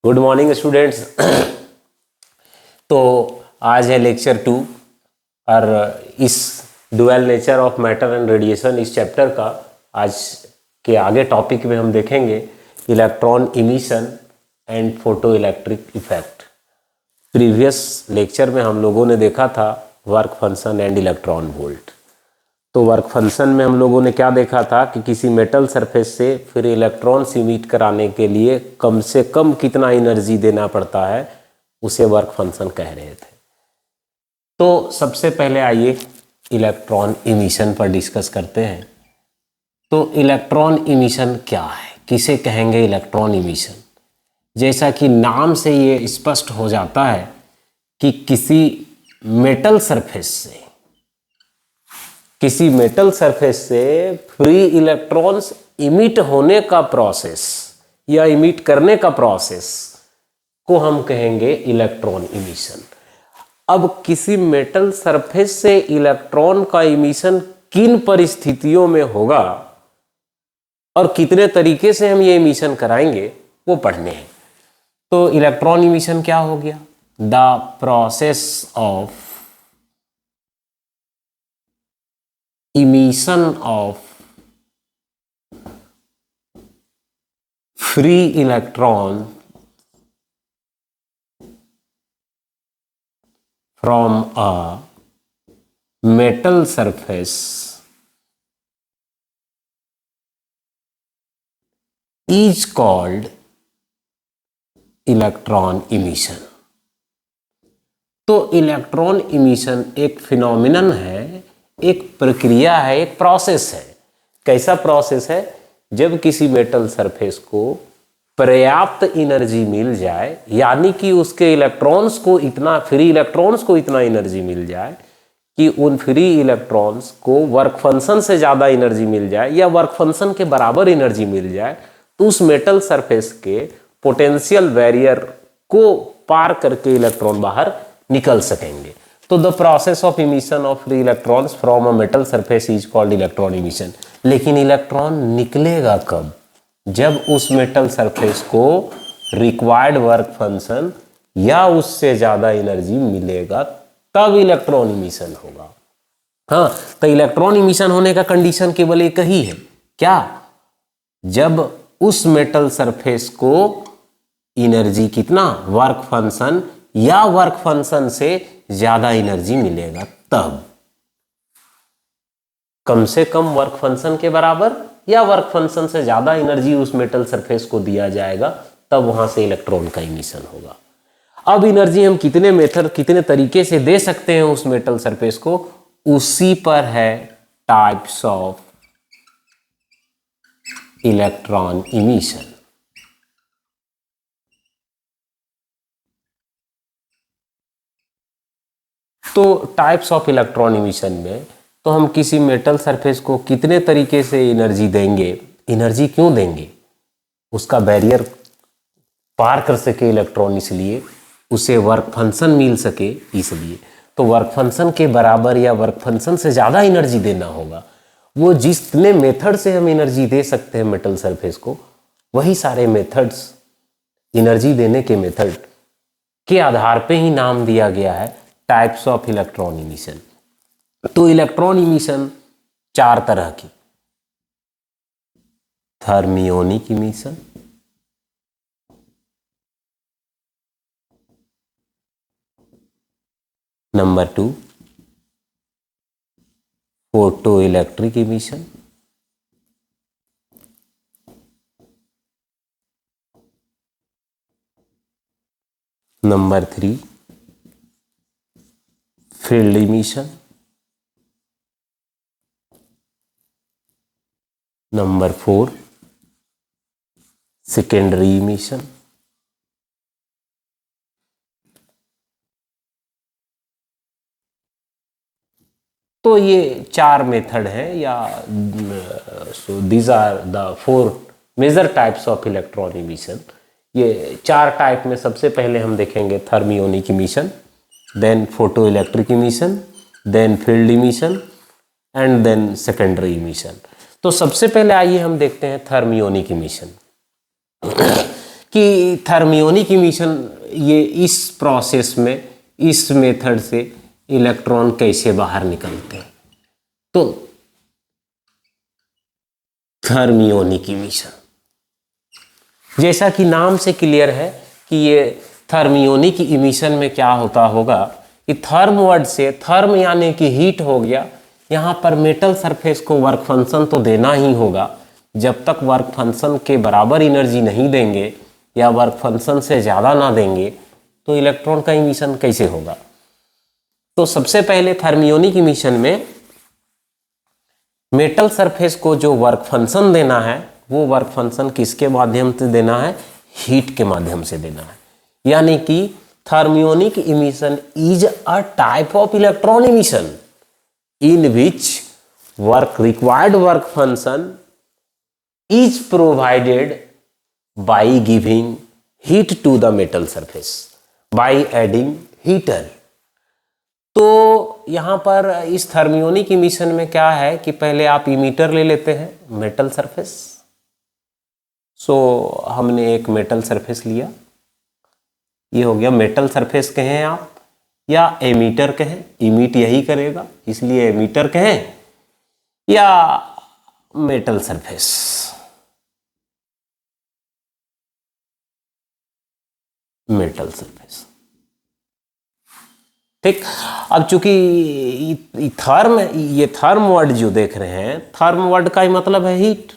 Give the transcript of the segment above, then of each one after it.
Good morning students. तो आज है लेक्चर 2 और इस dual nature of matter and radiation इस चैप्टर का आज के आगे टॉपिक में हम देखेंगे electron emission and photo electric effect. Previous lecture में हम लोगों ने देखा था work function and electron volt. तो वर्क फंक्शन में हम लोगों ने क्या देखा था कि किसी मेटल सरफेस से फिर इलेक्ट्रॉन्स इमिट कराने के लिए कम से कम कितना एनर्जी देना पड़ता है, उसे वर्क फंक्शन कह रहे थे। तो सबसे पहले आइए इलेक्ट्रॉन इमिशन पर डिस्कस करते हैं। तो इलेक्ट्रॉन इमिशन क्या है, किसे कहेंगे इलेक्ट्रॉन इमिशन? जैसा कि नाम से ये स्पष्ट हो जाता है कि किसी मेटल सरफेस से फ्री इलेक्ट्रॉन्स इमिट होने का प्रोसेस या इमिट करने का प्रोसेस को हम कहेंगे इलेक्ट्रॉन इमिशन। अब किसी मेटल सरफेस से इलेक्ट्रॉन का इमिशन किन परिस्थितियों में होगा और कितने तरीके से हम ये इमिशन कराएंगे वो पढ़ने हैं। तो इलेक्ट्रॉन इमिशन क्या हो गया? The process of emission of free electron from a metal surface is called electron emission। तो इलेक्ट्रॉन इमिशन एक फिनोमिनन है, एक प्रक्रिया है, एक प्रोसेस है। कैसा प्रोसेस है? जब किसी मेटल सरफेस को पर्याप्त एनर्जी मिल जाए, यानी कि उसके इलेक्ट्रॉन्स को इतना फ्री इलेक्ट्रॉन्स को इतना एनर्जी मिल जाए कि उन फ्री इलेक्ट्रॉन्स को वर्क फंक्शन से ज़्यादा एनर्जी मिल जाए या वर्क फंक्शन के बराबर एनर्जी मिल जाए, तो उस मेटल सरफेस के पोटेंशियल बैरियर को पार करके इलेक्ट्रॉन बाहर निकल सकेंगे। तो the process of emission of free electrons from a metal surface is called electron emission. लेकिन इलेक्ट्रॉन निकलेगा कब? जब उस मेटल सरफेस को रिक्वायर्ड वर्क फंक्शन या उससे ज्यादा एनर्जी मिलेगा, तब इलेक्ट्रॉन इमिशन होगा। हाँ, तो इलेक्ट्रॉन इमिशन होने का कंडीशन केवल एक ही है, क्या? जब उस मेटल सरफेस को एनर्जी कितना वर्क फंक्शन या वर्क फंक्शन से ज्यादा एनर्जी मिलेगा, तब कम से कम वर्क फंक्शन के बराबर या वर्क फंक्शन से ज्यादा एनर्जी उस मेटल सरफेस को दिया जाएगा, तब वहां से इलेक्ट्रॉन का इमिशन होगा। अब एनर्जी हम कितने तरीके से दे सकते हैं उस मेटल सरफेस को, उसी पर है टाइप्स ऑफ इलेक्ट्रॉन इमिशन। तो टाइप्स ऑफ इलेक्ट्रॉन इमिशन में तो हम किसी मेटल सरफेस को कितने तरीके से एनर्जी देंगे, एनर्जी क्यों देंगे? उसका बैरियर पार कर सके इलेक्ट्रॉन, इसलिए उसे वर्क फंक्शन मिल सके, इसलिए तो वर्क फंक्शन के बराबर या वर्क फंक्शन से ज़्यादा एनर्जी देना होगा। वो जितने मेथड से हम एनर्जी दे सकते हैं मेटल सरफेस को, वही सारे मेथड्स, एनर्जी देने के मेथड के आधार पे ही नाम दिया गया है टाइप्स ऑफ इलेक्ट्रॉन इमिशन। तो इलेक्ट्रॉन इमिशन 4 तरह की: thermionic emission, number 2 photo electric emission, number 3 field emission, number 4 secondary emission. तो ये 4 मेथड हैं, या so these are the 4 major types of electron emission. ये 4 टाइप में सबसे पहले हम देखेंगे thermionic emission, then photo electric emission, then field emission and then secondary emission. तो सबसे पहले आइए हम देखते हैं थर्मियोनिक इमिशन। कि थर्मियोनिक इमिशन ये इस प्रोसेस में, इस मेथड से इलेक्ट्रॉन कैसे बाहर निकलते हैं। तो थर्मियोनिक इमिशन, जैसा कि नाम से क्लियर है कि ये थर्मियोनिक इमिशन में क्या होता होगा कि थर्म वर्ड से, थर्म यानी कि हीट हो गया, यहाँ पर मेटल सरफेस को वर्क फंक्शन तो देना ही होगा। जब तक वर्क फंक्शन के बराबर एनर्जी नहीं देंगे या वर्क फंक्शन से ज़्यादा ना देंगे तो इलेक्ट्रॉन का इमिशन कैसे होगा। तो सबसे पहले थर्मियोनिक इमिशन में मेटल सरफेस को जो वर्क फंक्शन देना है वो वर्क फंक्शन किसके माध्यम से देना है, हीट के माध्यम से देना है। यानी कि thermionic emission is a type of electron emission in which required work function is provided by giving heat to the metal surface by adding heater। तो यहाँ पर इस थर्मियोनिक इमिशन में क्या है कि पहले आप इमीटर ले लेते हैं मेटल सरफेस। सो हमने एक मेटल सरफेस लिया, ये हो गया मेटल सरफेस कहें आप या एमीटर कहें, इमिट यही करेगा इसलिए एमीटर कहें, या मेटल सरफेस। मेटल सरफेस ठीक। अब चूंकि थर्म, ये थर्म वर्ड जो देख रहे हैं, थर्म वर्ड का ही मतलब है हीट।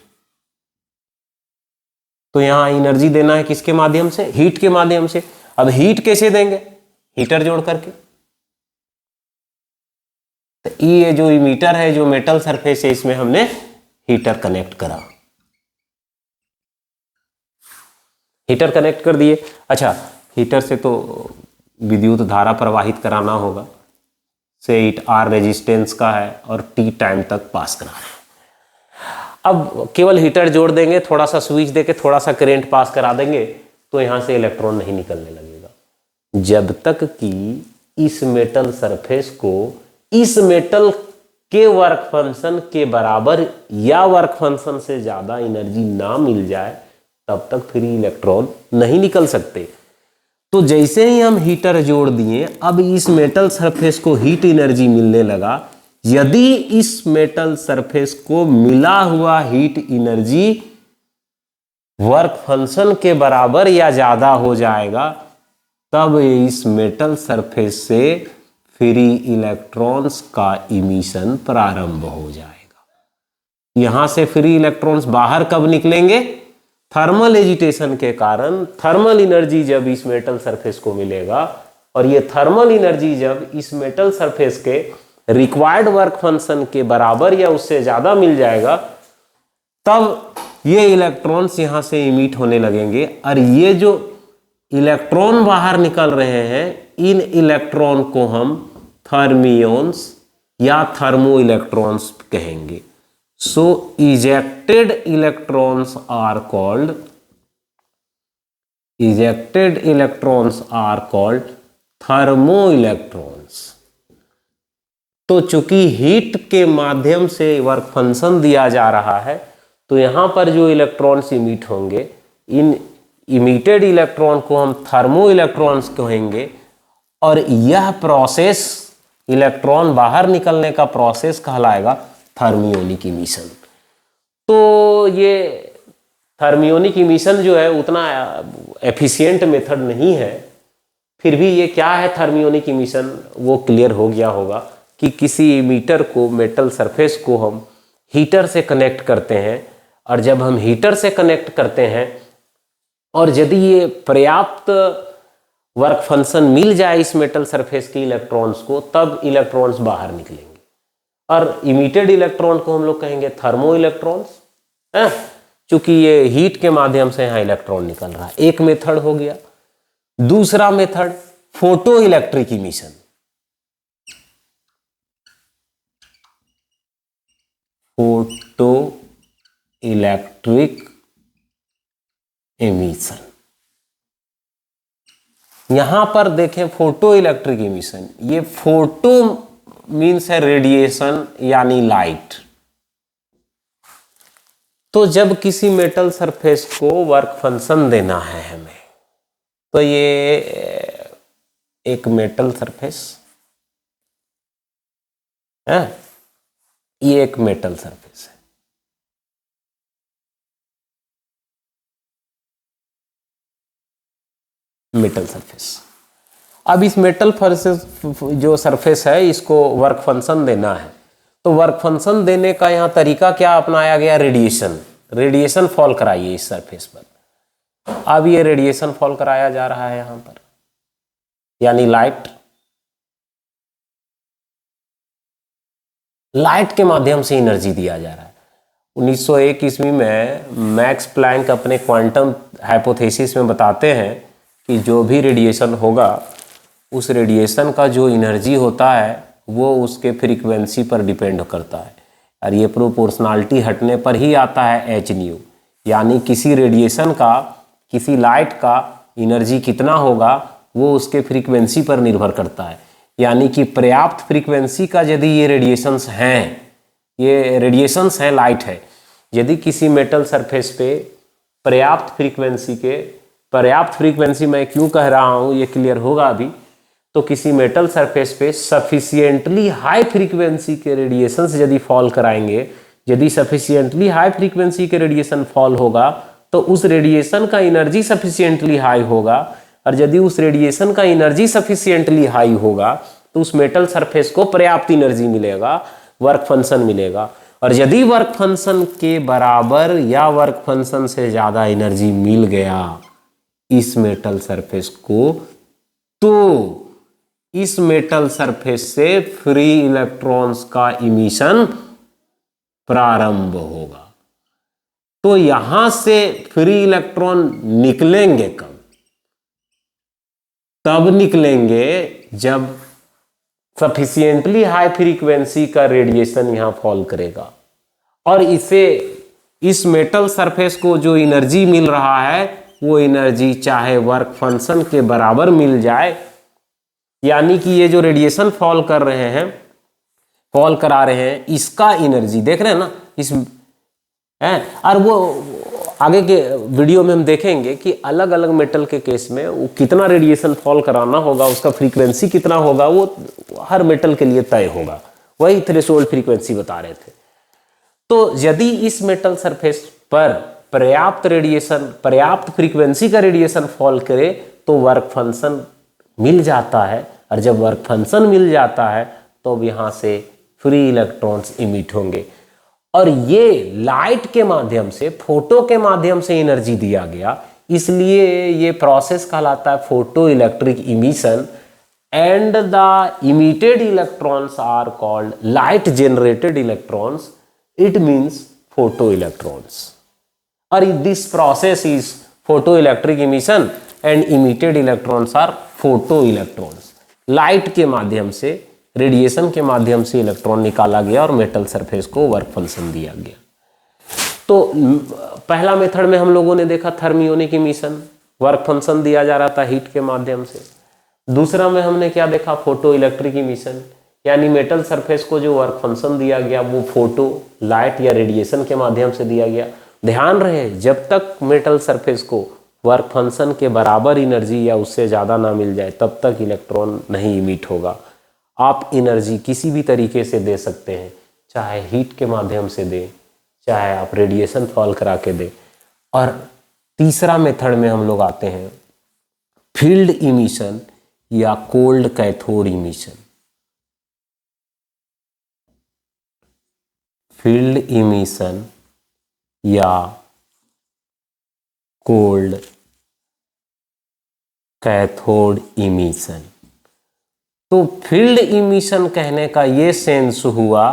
तो यहां एनर्जी देना है किसके माध्यम से, हीट के माध्यम से। अब हीट कैसे देंगे, हीटर जोड़ करके। तो ये जो इमीटर है, जो मेटल सरफेस है, इसमें हमने हीटर कनेक्ट करा, हीटर कनेक्ट कर दिए। अच्छा, हीटर से तो विद्युत धारा प्रवाहित कराना होगा, से इट आर रेजिस्टेंस का है और टी टाइम तक पास कराना है। अब केवल हीटर जोड़ देंगे, थोड़ा सा स्विच देके थोड़ा सा करंट पास करा देंगे तो यहां से इलेक्ट्रॉन नहीं निकलने लगेगा, जब तक कि इस मेटल सरफेस को इस मेटल के वर्क फंक्शन के बराबर या वर्क फंक्शन से ज्यादा एनर्जी ना मिल जाए, तब तक फ्री इलेक्ट्रॉन नहीं निकल सकते। तो जैसे ही हम हीटर जोड़ दिए, अब इस मेटल सरफेस को हीट एनर्जी मिलने लगा। यदि इस मेटल सरफेस को मिला हुआ हीट एनर्जी वर्क फंक्शन के बराबर या ज्यादा हो जाएगा, तब इस मेटल सरफेस से फ्री इलेक्ट्रॉन्स का इमिशन प्रारंभ हो जाएगा। यहां से फ्री इलेक्ट्रॉन्स बाहर कब निकलेंगे, थर्मल एजिटेशन के कारण। थर्मल एनर्जी जब इस मेटल सरफेस को मिलेगा और ये थर्मल एनर्जी जब इस मेटल सरफेस के रिक्वायर्ड वर्क फंक्शन के बराबर या उससे ज्यादा मिल जाएगा, तब ये इलेक्ट्रॉन्स यहां से इमिट होने लगेंगे। और ये जो इलेक्ट्रॉन बाहर निकल रहे हैं, इन इलेक्ट्रॉन को हम थर्मियोन्स या थर्मो इलेक्ट्रॉन्स कहेंगे। So ejected electrons are called thermoelectrons। तो चूंकि हीट के माध्यम से वर्क फंक्शन दिया जा रहा है, तो यहां पर जो इलेक्ट्रॉन्स इमिट होंगे, इन इमिटेड इलेक्ट्रॉन को हम थर्मो इलेक्ट्रॉन्स कहेंगे। और यह प्रोसेस, इलेक्ट्रॉन बाहर निकलने का प्रोसेस कहलाएगा थर्मियोनिक इमिशन। तो ये थर्मियोनिक इमिशन जो है उतना एफिशिएंट मेथड नहीं है, फिर भी ये क्या है थर्मियोनिक इमिशन वो क्लियर हो गया होगा कि किसी इमीटर को, मेटल सरफेस को हम हीटर से कनेक्ट करते हैं। और जब हम हीटर से कनेक्ट करते हैं और यदि ये पर्याप्त वर्क फंक्शन मिल जाए इस मेटल सरफेस के इलेक्ट्रॉन्स को, तब इलेक्ट्रॉन्स बाहर निकलेंगे। और इमिटेड इलेक्ट्रॉन को हम लोग कहेंगे थर्मो इलेक्ट्रॉन्स, चूंकि ये हीट के माध्यम से यहां इलेक्ट्रॉन निकल रहा है। एक मेथड हो गया। दूसरा method photo electric emission. Photo electric emission, यहां पर देखें फोटो इलेक्ट्रिक इमिशन, ये फोटो मीन्स है रेडिएशन यानी लाइट। तो जब किसी मेटल सरफेस को वर्क फंक्शन देना है हमें, तो ये एक मेटल सरफेस है, ये एक मेटल सरफेस है। मेटल सरफेस, अब इस मेटल जो सरफेस है इसको वर्क फंक्शन देना है, तो वर्क फंक्शन देने का यहाँ तरीका क्या अपनाया गया? रेडिएशन। रेडिएशन फॉल कराइए इस सरफेस पर। अब ये रेडिएशन फॉल कराया जा रहा है यहाँ पर, यानी लाइट के माध्यम से एनर्जी दिया जा रहा है। 1901 ईस्वी में मैक्स प्लैंक अपने क्वांटम हाइपोथेसिस में बताते हैं कि जो भी रेडिएशन होगा उस रेडिएशन का जो एनर्जी होता है वो उसके फ्रीक्वेंसी पर डिपेंड करता है, और ये प्रोपोर्शनलिटी हटने पर ही आता है एच न्यू, यानी किसी रेडिएशन का, किसी लाइट का एनर्जी कितना होगा वो उसके फ्रीक्वेंसी पर निर्भर करता है। यानी कि पर्याप्त फ्रीक्वेंसी का यदि ये रेडिएशंस हैं, ये रेडिएशंस है, लाइट है, यदि किसी मेटल सरफेस पे पर्याप्त फ्रीक्वेंसी मैं क्यों कह रहा हूँ ये क्लियर होगा अभी, तो किसी मेटल सरफेस पे सफिशिएंटली हाई फ्रीक्वेंसी के रेडिएशंस यदि फॉल कराएंगे, यदि सफिशिएंटली हाई फ्रीक्वेंसी के रेडिएशन फॉल होगा तो उस रेडिएशन का एनर्जी सफिशिएंटली हाई होगा, और यदि उस रेडिएशन का एनर्जी सफिशिएंटली हाई होगा तो उस मेटल सरफेस को पर्याप्त एनर्जी मिलेगा, वर्क फंक्शन मिलेगा। और यदि वर्क फंक्शन के बराबर या वर्क फंक्शन से ज़्यादा एनर्जी मिल गया इस मेटल सरफेस को, तो इस मेटल सरफेस से फ्री इलेक्ट्रॉन्स का इमिशन प्रारंभ होगा। तो यहां से फ्री इलेक्ट्रॉन निकलेंगे कब? तब निकलेंगे जब सफिशिएंटली हाई फ्रीक्वेंसी का रेडिएशन यहां फॉल करेगा, और इस मेटल सरफेस को जो एनर्जी मिल रहा है वो एनर्जी चाहे वर्क फंक्शन के बराबर मिल जाए, यानी कि ये जो रेडिएशन फॉल कर रहे हैं, फॉल करा रहे हैं, इसका एनर्जी देख रहे हैं ना इस है। और वो आगे के वीडियो में हम देखेंगे कि अलग अलग मेटल के केस में वो कितना रेडिएशन फॉल कराना होगा, उसका फ्रीक्वेंसी कितना होगा, वो हर मेटल के लिए तय होगा। वही थ्रेशोल्ड फ्रीक्वेंसी बता रहे थे। तो यदि इस मेटल सरफेस पर पर्याप्त फ्रीक्वेंसी का रेडिएशन फॉल करे तो वर्क फंक्शन मिल जाता है, और जब वर्क फंक्शन मिल जाता है तो यहां से फ्री इलेक्ट्रॉन्स इमिट होंगे, और ये लाइट के माध्यम से, फोटो के माध्यम से एनर्जी दिया गया, इसलिए ये प्रोसेस कहलाता है photo electric emission, and the emitted electrons are called light generated electrons, it means photoelectrons. और this process is photo electric emission and emitted electrons are photoelectrons. Light के माध्यम से, रेडिएशन के माध्यम से electron निकाला गया और मेटल सरफेस को वर्क फंक्शन दिया गया। तो पहला मेथड में हम लोगों ने देखा थर्मियोनिक इमिशन, वर्क फंक्शन दिया जा रहा था हीट के माध्यम से। दूसरा में हमने क्या देखा? फोटो इलेक्ट्रिक इमिशन, यानी मेटल सरफेस को जो वर्क फंक्शन दिया गया वो फोटो, लाइट या रेडिएशन के माध्यम से दिया गया। ध्यान रहे, जब तक मेटल सरफेस को वर्क फंक्शन के बराबर एनर्जी या उससे ज़्यादा ना मिल जाए तब तक इलेक्ट्रॉन नहीं इमिट होगा। आप एनर्जी किसी भी तरीके से दे सकते हैं, चाहे हीट के माध्यम से दें, चाहे आप रेडिएशन फॉल करा के दें। और तीसरा मेथड में हम लोग आते हैं फील्ड इमिशन या cold cathode emission. Field emission या कोल्ड कैथोड इमिशन। तो फील्ड इमिशन कहने का ये सेंस हुआ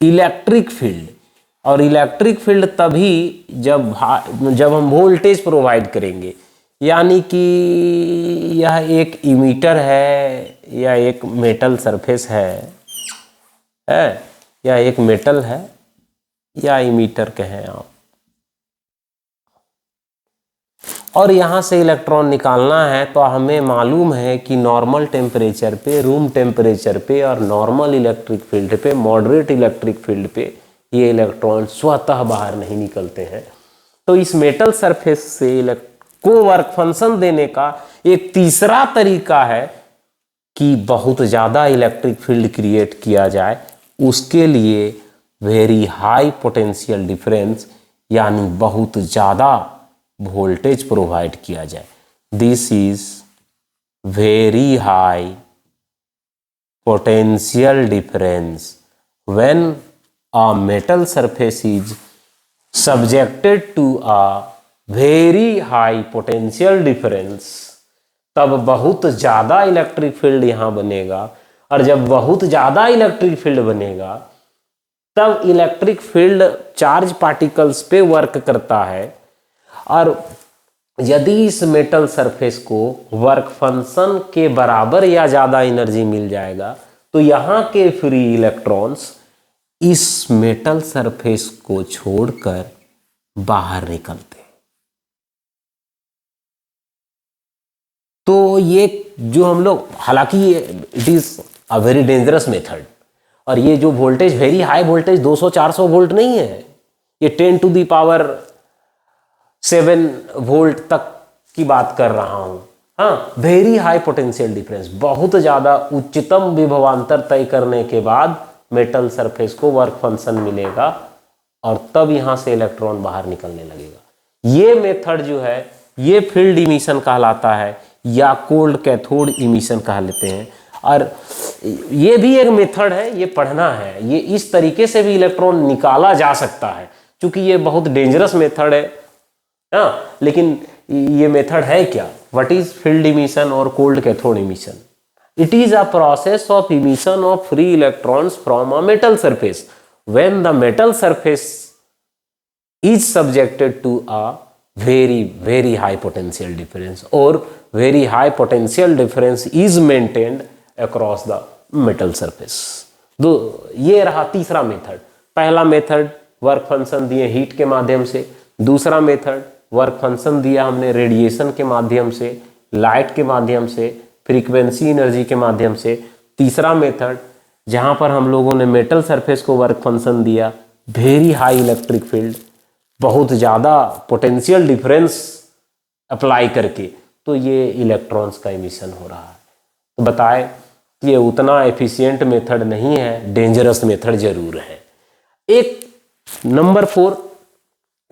इलेक्ट्रिक फील्ड, और इलेक्ट्रिक फील्ड तभी जब हम वोल्टेज प्रोवाइड करेंगे, यानी कि यह एक इमीटर है या एक मेटल सरफेस है या एक मेटल है या इमीटर कहें आप, और यहाँ से इलेक्ट्रॉन निकालना है तो हमें मालूम है कि नॉर्मल टेम्परेचर पे, रूम टेम्परेचर पे और नॉर्मल इलेक्ट्रिक फील्ड पे, मॉडरेट इलेक्ट्रिक फील्ड पे ये इलेक्ट्रॉन स्वतः बाहर नहीं निकलते हैं। तो इस मेटल सरफेस से को वर्क फंक्शन देने का एक तीसरा तरीका है कि बहुत ज़्यादा इलेक्ट्रिक फील्ड क्रिएट किया जाए। उसके लिए वेरी हाई पोटेंशियल डिफरेंस यानी बहुत ज़्यादा वोल्टेज प्रोवाइड किया जाए। This is very high potential difference when a metal surface is subjected to a very high potential difference। तब बहुत ज़्यादा इलेक्ट्रिक फील्ड यहाँ बनेगा, और जब बहुत ज़्यादा इलेक्ट्रिक फील्ड बनेगा तब इलेक्ट्रिक फील्ड चार्ज पार्टिकल्स पे वर्क करता है। और यदि इस मेटल सरफेस को वर्क फंक्शन के बराबर या ज़्यादा एनर्जी मिल जाएगा तो यहाँ के फ्री इलेक्ट्रॉन्स इस मेटल सरफेस को छोड़कर बाहर निकलते हैं। तो ये जो हम लोग, हालांकि it is a very dangerous method, और ये जो voltage very high voltage 200-400 volt नहीं है, ये 10 टू द पावर 7 वोल्ट तक की बात कर रहा हूं। हाँ, वेरी हाई पोटेंशियल डिफरेंस, बहुत ज़्यादा उच्चतम विभवांतर तय करने के बाद मेटल सरफेस को वर्क फंक्शन मिलेगा और तब यहाँ से इलेक्ट्रॉन बाहर निकलने लगेगा। ये मेथड जो है ये फील्ड इमिशन कहलाता है या कोल्ड कैथोड इमिशन कह लेते हैं। और ये भी एक मेथड है, ये पढ़ना है, ये इस तरीके से भी इलेक्ट्रॉन निकाला जा सकता है। क्योंकि ये बहुत डेंजरस मेथड है, हाँ, लेकिन ये मेथड है क्या? व्हाट इज फील्ड इमिशन और cold cathode emission? It is a process of emission of free electrons from a metal surface when the metal surface is subjected to a very high potential difference or very high potential difference is maintained across the metal surface। दो, ये रहा तीसरा method. पहला method work function दिए heat के माध्यम से, दूसरा मेथड वर्क फंक्शन दिया हमने रेडिएशन के माध्यम से, लाइट के माध्यम से, फ्रीक्वेंसी एनर्जी के माध्यम से। तीसरा मेथड जहाँ पर हम लोगों ने मेटल सरफेस को वर्क फंक्शन दिया वेरी हाई इलेक्ट्रिक फील्ड, बहुत ज़्यादा पोटेंशियल डिफरेंस अप्लाई करके, तो ये इलेक्ट्रॉन्स का इमिशन हो रहा है। तो बताए कि ये उतना एफिशिएंट मेथड नहीं है, डेंजरस मेथड जरूर है। एक नंबर 4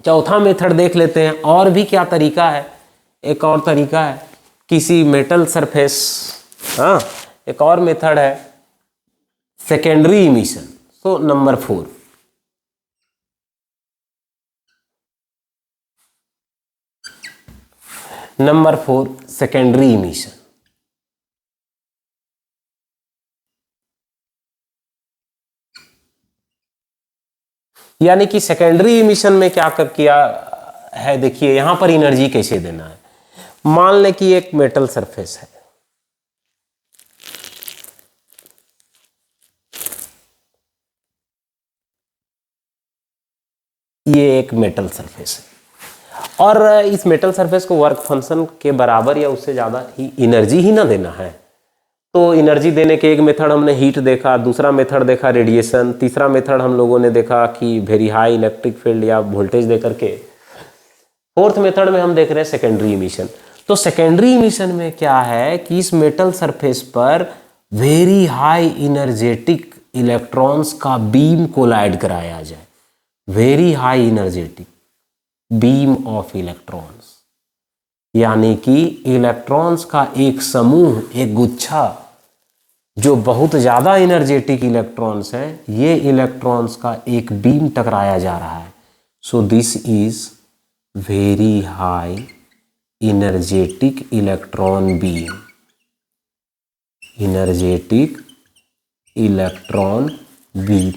चौथा मेथड देख लेते हैं। और भी क्या तरीका है? एक और तरीका है किसी मेटल सरफेस, हाँ, एक और मेथड है सेकेंडरी इमिशन। तो नंबर 4, नंबर 4 सेकेंडरी इमिशन। यानी कि सेकेंडरी इमिशन में क्या किया है, देखिए यहां पर एनर्जी कैसे देना है। मान लें कि एक मेटल सरफेस है, ये एक मेटल सरफेस है और इस मेटल सरफेस को वर्क फंक्शन के बराबर या उससे ज़्यादा ही एनर्जी ही ना देना है। तो एनर्जी देने के एक मेथड हमने हीट देखा, दूसरा मेथड देखा रेडिएशन, तीसरा मेथड हम लोगों ने देखा कि वेरी हाई इलेक्ट्रिक फील्ड या वोल्टेज दे करके, फोर्थ मेथड में हम देख रहे हैं सेकेंडरी इमिशन। तो सेकेंडरी इमिशन में क्या है कि इस मेटल सरफेस पर वेरी हाई इनर्जेटिक इलेक्ट्रॉन्स का बीम कोलाइड कराया जाए, very high energetic beam of electrons, यानी कि इलेक्ट्रॉन्स का एक समूह, एक गुच्छा जो बहुत ज़्यादा एनर्जेटिक इलेक्ट्रॉन्स है, ये इलेक्ट्रॉन्स का एक बीम टकराया जा रहा है। So this is very high energetic electron beam, energetic electron beam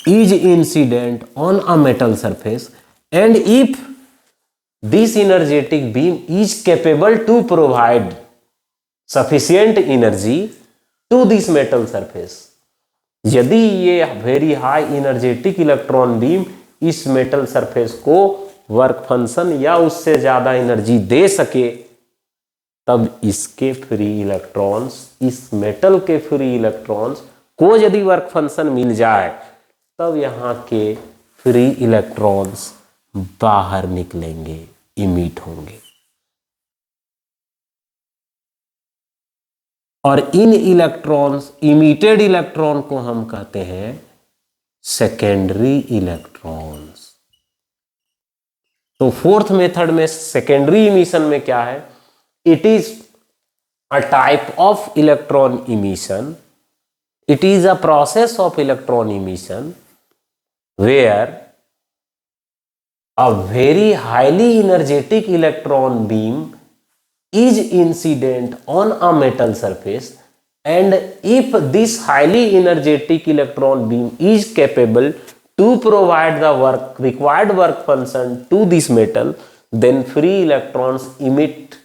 is incident on a metal surface and if this energetic beam is capable to provide sufficient energy to this metal surface, यदि ये very high energetic electron beam इस metal surface को work function या उससे ज़्यादा energy दे सके, तब इसके फ्री इलेक्ट्रॉन्स, इस मेटल के फ्री इलेक्ट्रॉन्स को यदि वर्क फंक्शन मिल जाए तब यहाँ के फ्री इलेक्ट्रॉन्स बाहर निकलेंगे, इमिट होंगे। और इन इलेक्ट्रॉन्स, इमिटेड इलेक्ट्रॉन को हम कहते हैं सेकेंडरी इलेक्ट्रॉन्स। तो फोर्थ मेथड में सेकेंडरी इमिशन में क्या है? It is a type of electron emission, it is a process of electron emission where a very highly energetic electron beam is incident on a metal surface, and if this highly energetic electron beam is capable to provide the required work function to this metal, then free electrons emit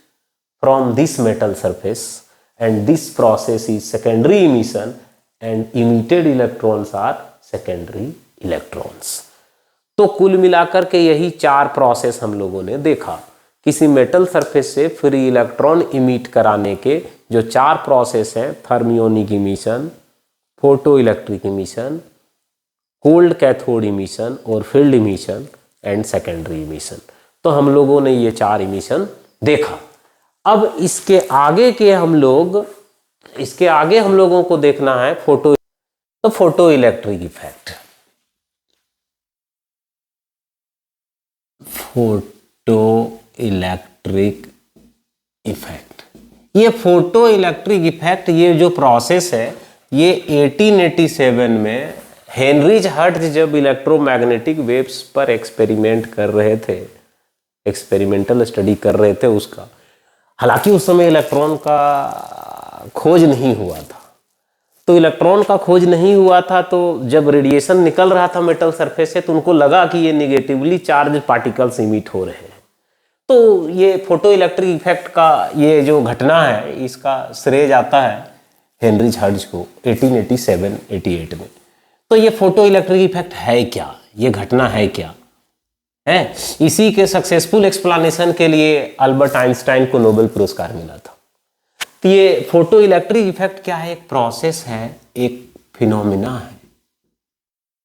from this metal surface, and this process is secondary emission, and emitted electrons are secondary electrons. तो कुल मिलाकर के यही 4 process हम लोगों ने देखा। किसी मेटल सरफेस से फ्री इलेक्ट्रॉन इमिट कराने के जो 4 प्रोसेस हैं, thermionic emission, photo electric emission, cold cathode emission और field emission and secondary emission. तो हम लोगों ने ये 4 इमिशन देखा। अब इसके आगे हम लोगों को देखना है photo electric effect. Photo electric effect, ये फोटो इलेक्ट्रिक इफेक्ट, ये जो प्रोसेस है, ये 1887 में हेनरिच हर्ट्ज जब इलेक्ट्रोमैग्नेटिक वेव्स पर एक्सपेरिमेंट कर रहे थे, एक्सपेरिमेंटल स्टडी कर रहे थे उसका। हालांकि उस समय इलेक्ट्रॉन का खोज नहीं हुआ था, तो इलेक्ट्रॉन का खोज नहीं हुआ था, तो जब रेडिएशन निकल रहा था मेटल सरफेस से, तो उनको लगा कि ये निगेटिवली चार्ज पार्टिकल्स इमिट हो रहे हैं। तो ये फोटो इलेक्ट्रिक इफेक्ट का ये जो घटना है, इसका श्रेय जाता है हेनरिच हर्ट्ज को 1887-88 में। तो ये फोटो इलेक्ट्रिक इफेक्ट है क्या, ये घटना है क्या है? इसी के सक्सेसफुल एक्सप्लेनेशन के लिए अल्बर्ट आइंस्टाइन को नोबेल पुरस्कार मिला था। तो ये फोटो इलेक्ट्रिक इफेक्ट क्या है? एक प्रोसेस है, एक फिनोमिना है।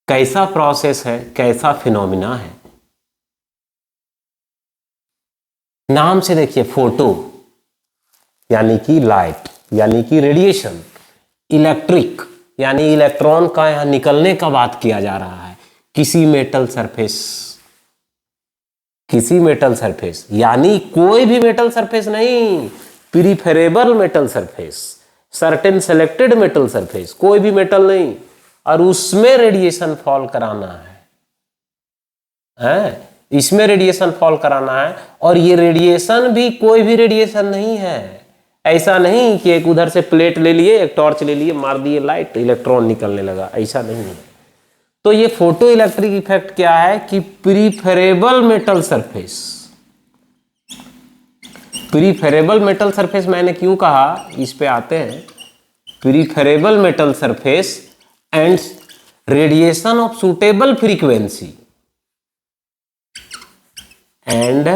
कैसा प्रोसेस है, कैसा फिनोमिना है? नाम से देखिए, फोटो यानी कि लाइट, यानी कि रेडिएशन, इलेक्ट्रिक यानी इलेक्ट्रॉन का यहां निकलने का बात किया जा रहा है किसी मेटल सरफेस, यानी कोई भी मेटल सरफेस नहीं, preferable metal surface, certain selected metal surface, कोई भी मेटल नहीं, और उसमें रेडिएशन फॉल कराना है, इसमें रेडिएशन फॉल कराना है। और ये रेडिएशन भी कोई भी रेडिएशन नहीं है। ऐसा नहीं कि एक उधर से प्लेट ले लिए, एक टॉर्च ले लिए, मार दिए लाइट, इलेक्ट्रॉन निकलने लगा, ऐसा नहीं है। तो ये फोटो इलेक्ट्रिक इफेक्ट क्या है कि प्रीफरेबल मेटल सरफेस मैंने क्यों कहा, इस पे आते हैं। Preferable metal surface and radiation of suitable frequency and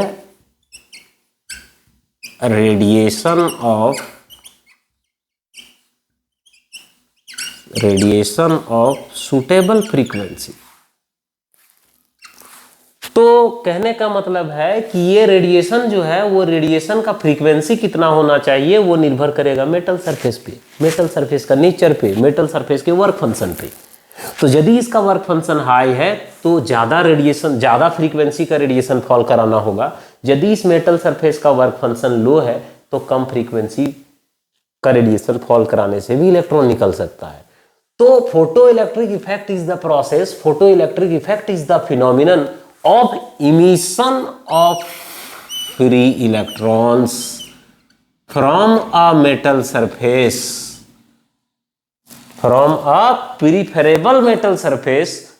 radiation of suitable frequency. तो कहने का मतलब है कि ये रेडिएशन जो है, वो रेडिएशन का फ्रीक्वेंसी कितना होना चाहिए, वो निर्भर करेगा मेटल सरफेस पे, मेटल सरफेस का नेचर पे, मेटल सरफेस के वर्क फंक्शन पे। तो यदि इसका वर्क फंक्शन हाई है तो ज़्यादा फ्रीक्वेंसी का रेडिएशन फॉल कराना होगा। यदि इस मेटल सरफेस का वर्क फंक्शन लो है तो कम फ्रीक्वेंसी का रेडिएशन फॉल कराने से भी इलेक्ट्रॉन निकल सकता है। तो photo electric effect is the process, photo electric effect is the phenomenon of emission of free electrons from a metal surface, from a peripheral metal surface,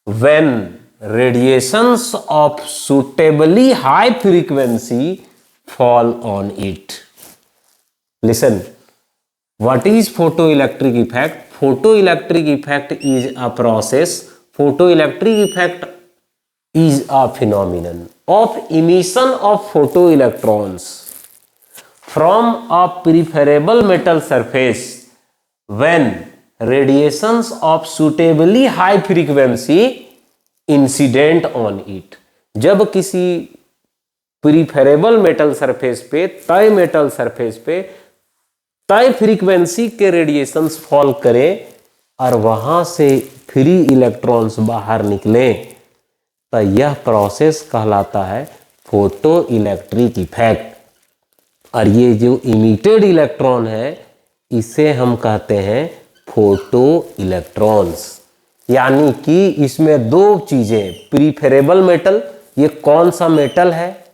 when radiations of suitably high frequency fall on it. Listen, what is photoelectric effect? Photoelectric effect is a process, photoelectric effect is a phenomenon of emission of photoelectrons from a peripheral metal surface when radiations of suitably high frequency incident on it. जब किसी preferable metal surface पे, तय metal surface पे तय frequency के radiations fall करें और वहां से फ्री इलेक्ट्रॉन्स बाहर निकले, तो यह प्रोसेस कहलाता है फोटो इलेक्ट्रिक इफेक्ट। और ये जो इमिटेड इलेक्ट्रॉन है इसे हम कहते हैं फोटो इलेक्ट्रॉन्स। यानी कि इसमें दो चीजें, प्रीफरेबल मेटल, ये कौन सा मेटल है,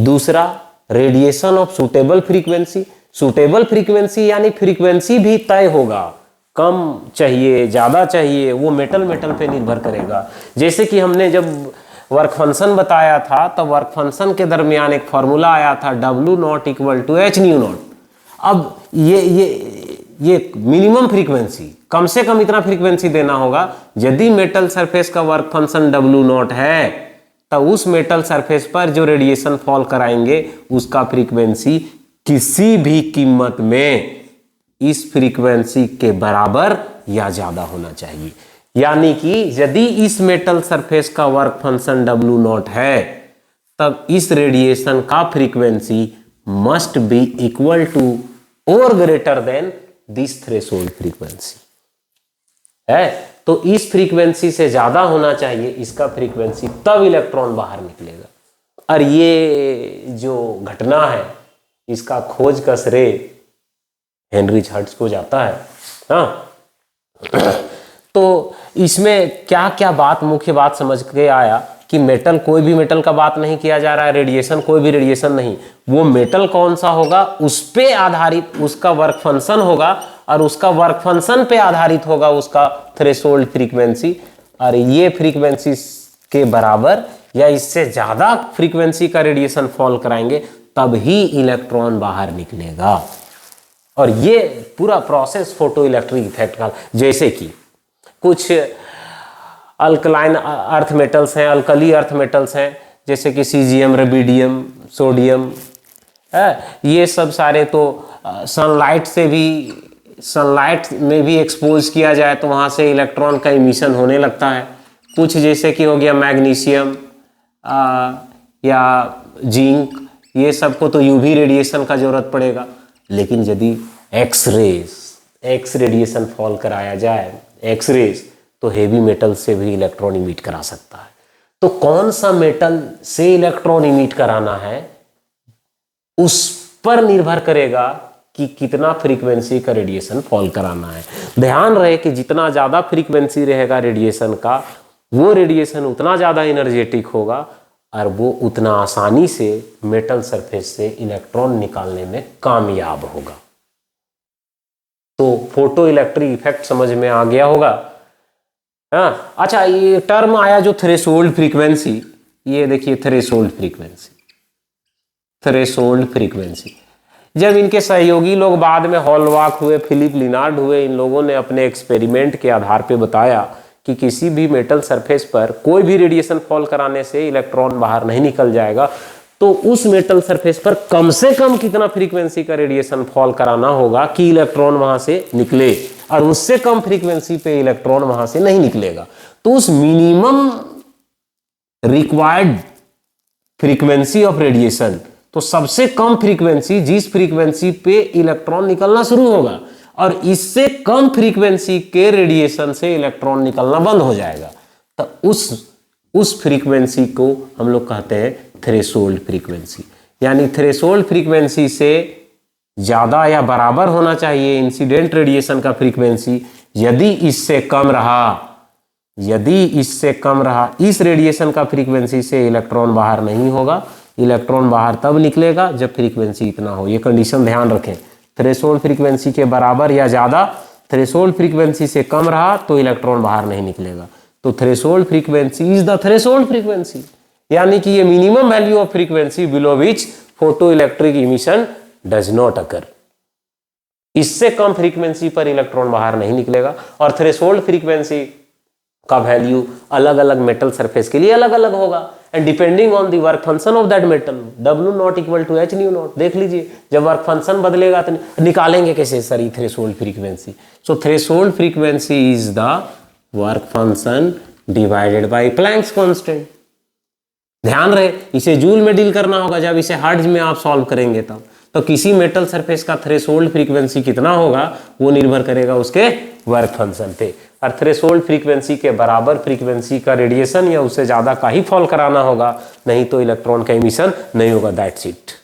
दूसरा radiation of suitable frequency. Suitable frequency यानी फ्रीक्वेंसी भी तय होगा, कम चाहिए ज्यादा चाहिए, वो मेटल पे निर्भर करेगा। जैसे कि हमने जब वर्क फंक्शन बताया था तो वर्क फंक्शन के दरमियान एक फॉर्मूला आया था W0 = h ν0। अब ये मिनिमम फ्रीक्वेंसी, कम से कम इतना फ्रीक्वेंसी देना होगा। यदि मेटल सरफेस का वर्क फंक्शन W0 है तो उस मेटल सरफेस पर जो रेडिएशन फॉल कराएंगे उसका फ्रीक्वेंसी किसी भी कीमत में इस फ्रीक्वेंसी के बराबर या ज्यादा होना चाहिए। यानी कि यदि इस मेटल सरफेस का वर्क फंक्शन W0 है तब इस रेडिएशन का frequency must be equal to और greater than this threshold frequency है। तो इस फ्रीक्वेंसी से ज्यादा होना चाहिए इसका फ्रीक्वेंसी, तब इलेक्ट्रॉन बाहर निकलेगा। और ये जो घटना है इसका खोज का श्रेय हेनरी हर्ट्ज को जाता है। हाँ, तो इसमें क्या क्या बात, मुख्य बात समझ के आया कि मेटल, कोई भी मेटल का बात नहीं किया जा रहा है, रेडिएशन कोई भी रेडिएशन नहीं, वो मेटल कौन सा होगा उस पे आधारित उसका वर्क फंक्शन होगा और उसका वर्क फंक्शन पे आधारित होगा उसका थ्रेशोल्ड फ्रीक्वेंसी। और ये फ्रीक्वेंसी के बराबर या इससे ज्यादा फ्रीक्वेंसी का रेडिएशन फॉल कराएंगे तब ही इलेक्ट्रॉन बाहर निकलेगा। और ये पूरा प्रोसेस फोटो इलेक्ट्रिक इफेक्ट का, जैसे कि कुछ अल्कलाइन अर्थ मेटल्स हैं, अल्कली अर्थ मेटल्स हैं, जैसे कि सीजियम, रेबिडियम, सोडियम है, ये सब सारे तो सनलाइट में भी एक्सपोज किया जाए तो वहाँ से इलेक्ट्रॉन का इमिशन होने लगता है। कुछ जैसे कि हो गया मैग्नीशियम या जिंक, ये सबको तो यूवी रेडिएशन का जरूरत पड़ेगा। लेकिन यदि एक्स रेडिएशन फॉल कराया जाए, एक्स रेज, तो हेवी मेटल से भी इलेक्ट्रॉन इमिट करा सकता है। तो कौन सा मेटल से इलेक्ट्रॉन इमिट कराना है उस पर निर्भर करेगा कि कितना फ्रीक्वेंसी का रेडिएशन फॉल कराना है। ध्यान रहे कि जितना ज़्यादा फ्रीक्वेंसी रहेगा रेडिएशन का, वो रेडिएशन उतना ज़्यादा एनर्जेटिक होगा और वो उतना आसानी से मेटल सरफेस से इलेक्ट्रॉन निकालने में कामयाब होगा। तो फोटो इलेक्ट्रिक इफेक्ट समझ में आ गया होगा। हाँ, अच्छा, ये टर्म आया जो थ्रेशोल्ड फ्रीक्वेंसी, ये देखिए थ्रेशोल्ड फ्रीक्वेंसी। जब इनके सहयोगी लोग बाद में हॉलवाक हुए, फिलिप लिनार्ड हुए, इन लोगों ने अपने एक्सपेरिमेंट के आधार पे बताया कि किसी भी मेटल सरफेस पर कोई भी रेडिएशन फॉल कराने से इलेक्ट्रॉन बाहर नहीं निकल जाएगा। तो उस मेटल सरफेस पर कम से कम कितना फ्रीक्वेंसी का रेडिएशन फॉल कराना होगा कि इलेक्ट्रॉन वहां से निकले, और उससे कम फ्रीक्वेंसी पे इलेक्ट्रॉन वहां से नहीं निकलेगा। तो उस minimum required frequency of radiation, तो सबसे कम फ्रीक्वेंसी जिस फ्रीक्वेंसी पे इलेक्ट्रॉन निकलना शुरू होगा, और इससे कम फ्रीक्वेंसी के रेडिएशन से इलेक्ट्रॉन निकलना बंद हो जाएगा, तो उस फ्रीक्वेंसी को हम लोग कहते हैं थ्रेशोल्ड फ्रीक्वेंसी। यानी थ्रेशोल्ड फ्रीक्वेंसी से ज्यादा या बराबर होना चाहिए इंसिडेंट रेडिएशन का फ्रीक्वेंसी। यदि इससे कम रहा इस रेडिएशन का फ्रीक्वेंसी से इलेक्ट्रॉन बाहर नहीं होगा। इलेक्ट्रॉन बाहर तब निकलेगा जब फ्रीक्वेंसी इतना हो। ये कंडीशन ध्यान रखें, थ्रेशोल्ड फ्रीक्वेंसी के बराबर या ज्यादा, थ्रेशोल्ड फ्रीक्वेंसी से कम रहा तो इलेक्ट्रॉन बाहर नहीं निकलेगा। तो threshold frequency is the threshold frequency, यानी कि ये minimum value of frequency below which photo electric emission does not occur. इससे कम फ्रीक्वेंसी पर इलेक्ट्रॉन बाहर नहीं निकलेगा। और थ्रेशोल्ड फ्रीक्वेंसी का वैल्यू अलग अलग मेटल सरफेस के लिए अलग अलग होगा and depending on the work function of that metal W naught equal to H nu naught. देख लीजिए जब वर्क फंक्शन बदलेगा तो निकालेंगे कैसे सर ये threshold frequency. So threshold frequency is the work function divided by Planck's constant. ध्यान रहे इसे जूल में डील करना होगा, जब इसे हर्ट्ज में आप सॉल्व करेंगे तब। तो किसी मेटल सरफेस का थ्रेशोल्ड फ्रीक्वेंसी कितना होगा वो निर्भर करेगा उसके वर्क फंक्शन पे, और थ्रेशोल्ड फ्रीक्वेंसी के बराबर फ्रीक्वेंसी का रेडिएशन या उससे ज़्यादा का ही फॉल कराना होगा, नहीं तो इलेक्ट्रॉन का एमिशन नहीं होगा। That's it.